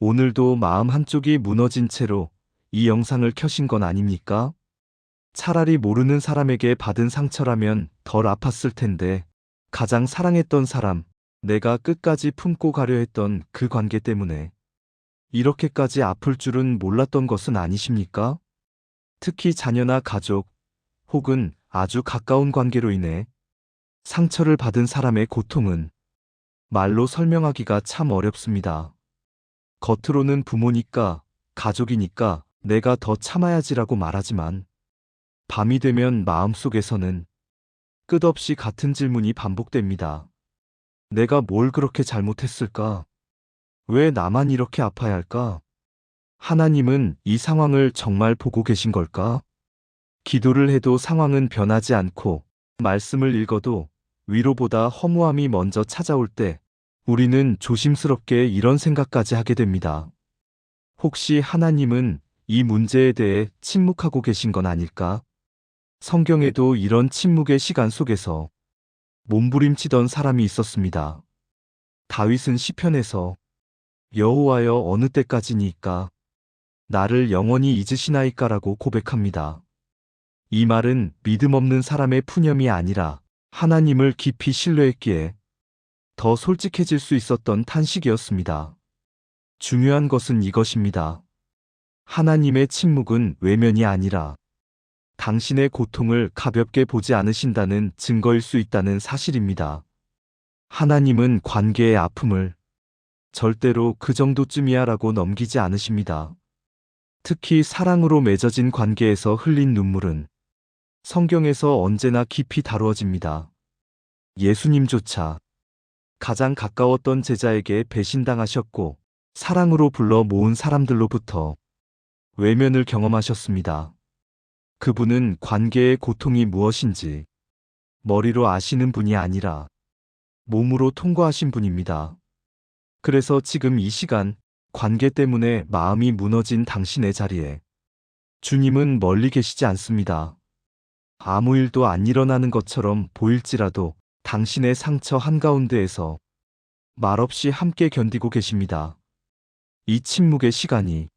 오늘도 마음 한쪽이 무너진 채로 이 영상을 켜신 건 아닙니까? 차라리 모르는 사람에게 받은 상처라면 덜 아팠을 텐데, 가장 사랑했던 사람, 내가 끝까지 품고 가려 했던 그 관계 때문에 이렇게까지 아플 줄은 몰랐던 것은 아니십니까? 특히 자녀나 가족, 혹은 아주 가까운 관계로 인해 상처를 받은 사람의 고통은 말로 설명하기가 참 어렵습니다. 겉으로는 부모니까, 가족이니까 내가 더 참아야지라고 말하지만, 밤이 되면 마음속에서는 끝없이 같은 질문이 반복됩니다. 내가 뭘 그렇게 잘못했을까? 왜 나만 이렇게 아파야 할까? 하나님은 이 상황을 정말 보고 계신 걸까? 기도를 해도 상황은 변하지 않고, 말씀을 읽어도 위로보다 허무함이 먼저 찾아올 때, 우리는 조심스럽게 이런 생각까지 하게 됩니다. 혹시 하나님은 이 문제에 대해 침묵하고 계신 건 아닐까? 성경에도 이런 침묵의 시간 속에서 몸부림치던 사람이 있었습니다. 다윗은 시편에서 여호와여 어느 때까지니까 나를 영원히 잊으시나이까라고 고백합니다. 이 말은 믿음 없는 사람의 푸념이 아니라 하나님을 깊이 신뢰했기에 더 솔직해질 수 있었던 탄식이었습니다. 중요한 것은 이것입니다. 하나님의 침묵은 외면이 아니라 당신의 고통을 가볍게 보지 않으신다는 증거일 수 있다는 사실입니다. 하나님은 관계의 아픔을 절대로 그 정도쯤이야라고 넘기지 않으십니다. 특히 사랑으로 맺어진 관계에서 흘린 눈물은 성경에서 언제나 깊이 다루어집니다. 예수님조차 가장 가까웠던 제자에게 배신당하셨고 사랑으로 불러 모은 사람들로부터 외면을 경험하셨습니다. 그분은 관계의 고통이 무엇인지 머리로 아시는 분이 아니라 몸으로 통과하신 분입니다. 그래서 지금 이 시간 관계 때문에 마음이 무너진 당신의 자리에 주님은 멀리 계시지 않습니다. 아무 일도 안 일어나는 것처럼 보일지라도 당신의 상처 한가운데에서 말없이 함께 견디고 계십니다. 이 침묵의 시간이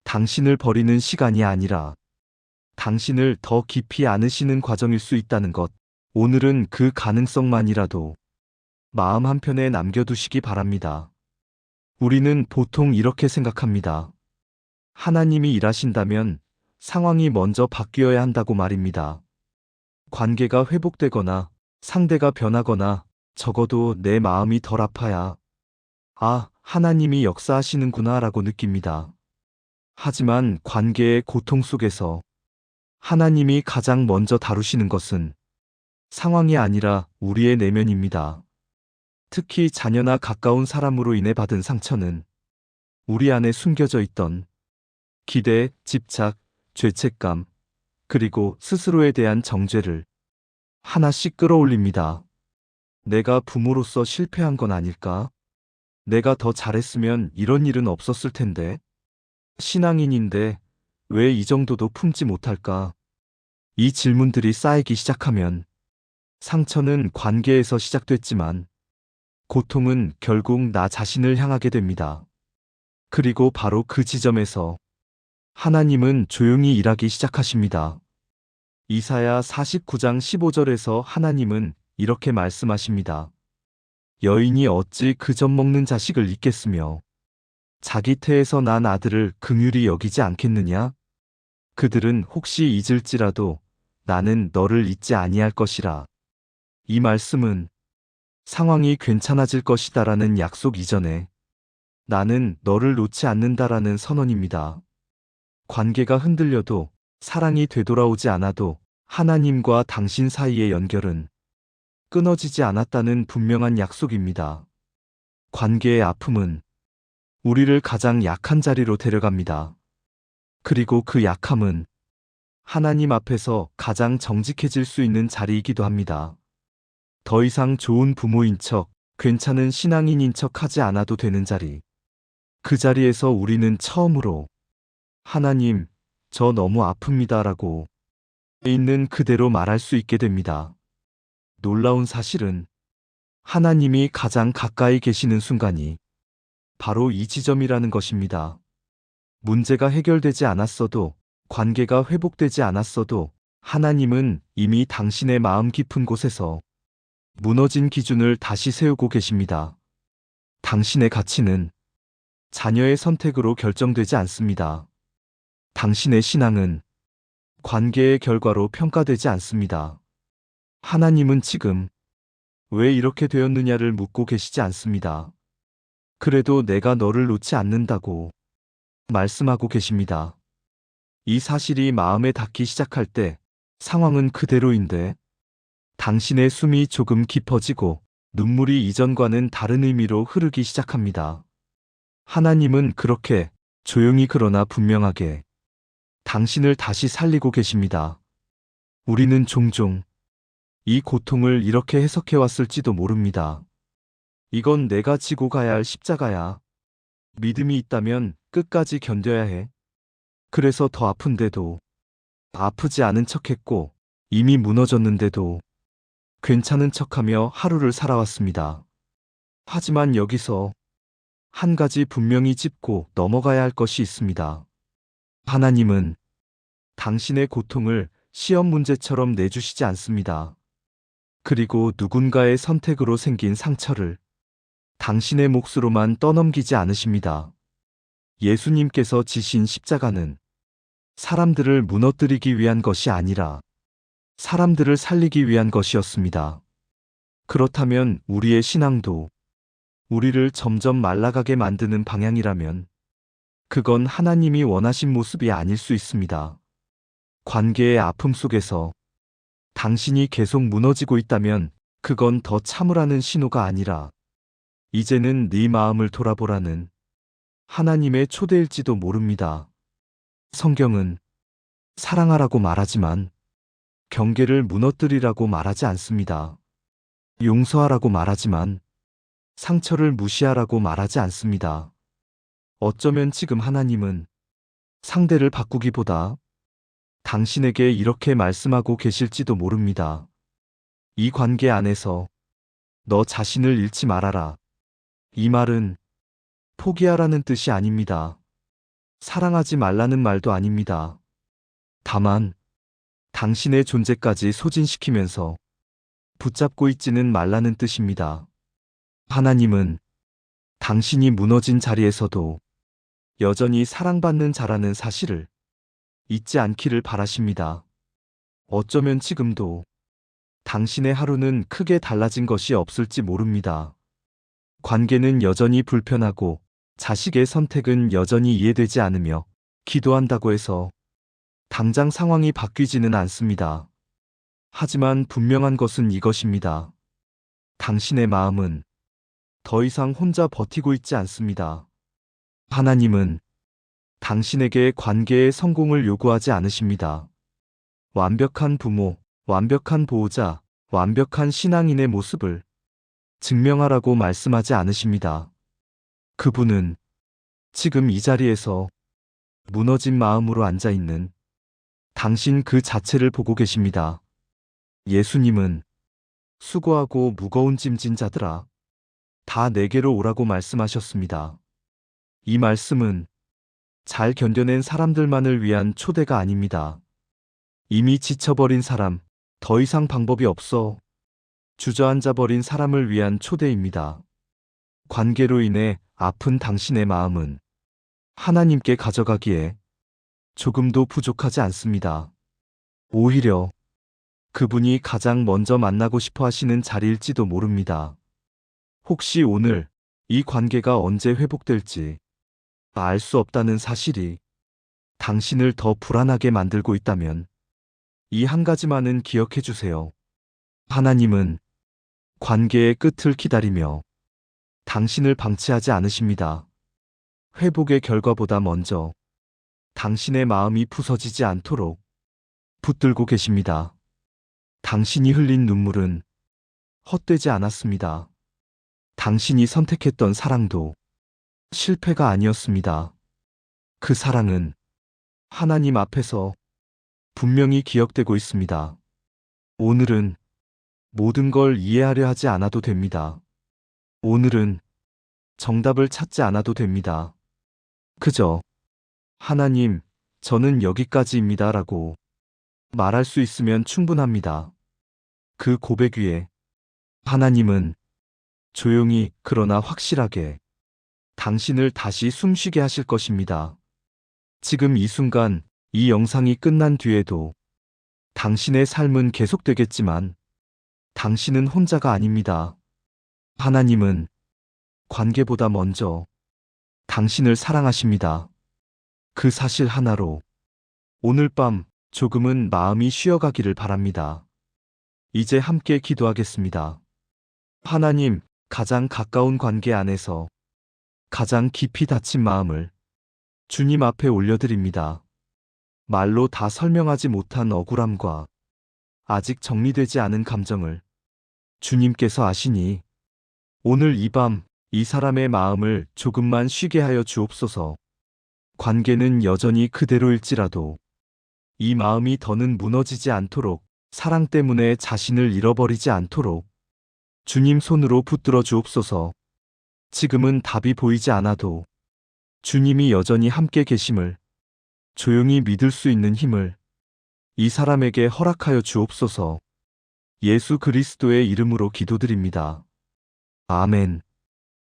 당신을 버리는 시간이 아니라 당신을 더 깊이 안으시는 과정일 수 있다는 것, 오늘은 그 가능성만이라도 마음 한편에 남겨두시기 바랍니다. 우리는 보통 이렇게 생각합니다. 하나님이 일하신다면 상황이 먼저 바뀌어야 한다고 말입니다. 관계가 회복되거나 상대가 변하거나 적어도 내 마음이 덜 아파야, 아, 하나님이 역사하시는구나 라고 느낍니다. 하지만 관계의 고통 속에서 하나님이 가장 먼저 다루시는 것은 상황이 아니라 우리의 내면입니다. 특히 자녀나 가까운 사람으로 인해 받은 상처는 우리 안에 숨겨져 있던 기대, 집착, 죄책감, 그리고 스스로에 대한 정죄를 하나씩 끌어올립니다. 내가 부모로서 실패한 건 아닐까? 내가 더 잘했으면 이런 일은 없었을 텐데. 신앙인인데 왜 이 정도도 품지 못할까? 이 질문들이 쌓이기 시작하면 상처는 관계에서 시작됐지만 고통은 결국 나 자신을 향하게 됩니다. 그리고 바로 그 지점에서 하나님은 조용히 일하기 시작하십니다. 이사야 49장 15절에서 하나님은 이렇게 말씀하십니다. 여인이 어찌 그 젖 먹는 자식을 잊겠으며 자기 태에서 난 아들을 긍휼히 여기지 않겠느냐? 그들은 혹시 잊을지라도 나는 너를 잊지 아니할 것이라. 이 말씀은 상황이 괜찮아질 것이다라는 약속 이전에 나는 너를 놓지 않는다라는 선언입니다. 관계가 흔들려도 사랑이 되돌아오지 않아도 하나님과 당신 사이의 연결은 끊어지지 않았다는 분명한 약속입니다. 관계의 아픔은 우리를 가장 약한 자리로 데려갑니다. 그리고 그 약함은 하나님 앞에서 가장 정직해질 수 있는 자리이기도 합니다. 더 이상 좋은 부모인 척, 괜찮은 신앙인인 척 하지 않아도 되는 자리. 그 자리에서 우리는 처음으로 하나님, 저 너무 아픕니다라고 있는 그대로 말할 수 있게 됩니다. 놀라운 사실은 하나님이 가장 가까이 계시는 순간이 바로 이 지점이라는 것입니다. 문제가 해결되지 않았어도, 관계가 회복되지 않았어도 하나님은 이미 당신의 마음 깊은 곳에서 무너진 기준을 다시 세우고 계십니다. 당신의 가치는 자녀의 선택으로 결정되지 않습니다. 당신의 신앙은 관계의 결과로 평가되지 않습니다. 하나님은 지금 왜 이렇게 되었느냐를 묻고 계시지 않습니다. 그래도 내가 너를 놓지 않는다고 말씀하고 계십니다. 이 사실이 마음에 닿기 시작할 때 상황은 그대로인데 당신의 숨이 조금 깊어지고 눈물이 이전과는 다른 의미로 흐르기 시작합니다. 하나님은 그렇게 조용히 그러나 분명하게 당신을 다시 살리고 계십니다. 우리는 종종 이 고통을 이렇게 해석해왔을지도 모릅니다. 이건 내가 지고 가야 할 십자가야. 믿음이 있다면 끝까지 견뎌야 해. 그래서 더 아픈데도 아프지 않은 척했고 이미 무너졌는데도 괜찮은 척하며 하루를 살아왔습니다. 하지만 여기서 한 가지 분명히 짚고 넘어가야 할 것이 있습니다. 하나님은 당신의 고통을 시험 문제처럼 내주시지 않습니다. 그리고 누군가의 선택으로 생긴 상처를 당신의 몫으로만 떠넘기지 않으십니다. 예수님께서 지신 십자가는 사람들을 무너뜨리기 위한 것이 아니라 사람들을 살리기 위한 것이었습니다. 그렇다면 우리의 신앙도 우리를 점점 말라가게 만드는 방향이라면 그건 하나님이 원하신 모습이 아닐 수 있습니다. 관계의 아픔 속에서 당신이 계속 무너지고 있다면 그건 더 참으라는 신호가 아니라 이제는 네 마음을 돌아보라는 하나님의 초대일지도 모릅니다. 성경은 사랑하라고 말하지만 경계를 무너뜨리라고 말하지 않습니다. 용서하라고 말하지만 상처를 무시하라고 말하지 않습니다. 어쩌면 지금 하나님은 상대를 바꾸기보다 당신에게 이렇게 말씀하고 계실지도 모릅니다. 이 관계 안에서 너 자신을 잃지 말아라. 이 말은 포기하라는 뜻이 아닙니다. 사랑하지 말라는 말도 아닙니다. 다만 당신의 존재까지 소진시키면서 붙잡고 있지는 말라는 뜻입니다. 하나님은 당신이 무너진 자리에서도 여전히 사랑받는 자라는 사실을 잊지 않기를 바라십니다. 어쩌면 지금도 당신의 하루는 크게 달라진 것이 없을지 모릅니다. 관계는 여전히 불편하고 자식의 선택은 여전히 이해되지 않으며 기도한다고 해서 당장 상황이 바뀌지는 않습니다. 하지만 분명한 것은 이것입니다. 당신의 마음은 더 이상 혼자 버티고 있지 않습니다. 하나님은 당신에게 관계의 성공을 요구하지 않으십니다. 완벽한 부모, 완벽한 보호자, 완벽한 신앙인의 모습을 증명하라고 말씀하지 않으십니다. 그분은 지금 이 자리에서 무너진 마음으로 앉아있는 당신 그 자체를 보고 계십니다. 예수님은 수고하고 무거운 짐진 자들아, 다 내게로 오라고 말씀하셨습니다. 이 말씀은 잘 견뎌낸 사람들만을 위한 초대가 아닙니다. 이미 지쳐버린 사람, 더 이상 방법이 없어 주저앉아 버린 사람을 위한 초대입니다. 관계로 인해 아픈 당신의 마음은 하나님께 가져가기에 조금도 부족하지 않습니다. 오히려 그분이 가장 먼저 만나고 싶어 하시는 자리일지도 모릅니다. 혹시 오늘 이 관계가 언제 회복될지 알 수 없다는 사실이 당신을 더 불안하게 만들고 있다면 이 한 가지만은 기억해 주세요. 하나님은 관계의 끝을 기다리며 당신을 방치하지 않으십니다. 회복의 결과보다 먼저 당신의 마음이 부서지지 않도록 붙들고 계십니다. 당신이 흘린 눈물은 헛되지 않았습니다. 당신이 선택했던 사랑도 실패가 아니었습니다. 그 사랑은 하나님 앞에서 분명히 기억되고 있습니다. 오늘은 모든 걸 이해하려 하지 않아도 됩니다. 오늘은 정답을 찾지 않아도 됩니다. 그저 하나님, 저는 여기까지입니다 라고 말할 수 있으면 충분합니다. 그 고백 위에 하나님은 조용히 그러나 확실하게 당신을 다시 숨쉬게 하실 것입니다. 지금 이 순간, 이 영상이 끝난 뒤에도 당신의 삶은 계속되겠지만 당신은 혼자가 아닙니다. 하나님은 관계보다 먼저 당신을 사랑하십니다. 그 사실 하나로 오늘 밤 조금은 마음이 쉬어가기를 바랍니다. 이제 함께 기도하겠습니다. 하나님, 가장 가까운 관계 안에서 가장 깊이 닫힌 마음을 주님 앞에 올려드립니다. 말로 다 설명하지 못한 억울함과 아직 정리되지 않은 감정을 주님께서 아시니 오늘 이 밤 이 사람의 마음을 조금만 쉬게 하여 주옵소서. 관계는 여전히 그대로일지라도 이 마음이 더는 무너지지 않도록, 사랑 때문에 자신을 잃어버리지 않도록 주님 손으로 붙들어 주옵소서. 지금은 답이 보이지 않아도 주님이 여전히 함께 계심을 조용히 믿을 수 있는 힘을 이 사람에게 허락하여 주옵소서. 예수 그리스도의 이름으로 기도드립니다. 아멘.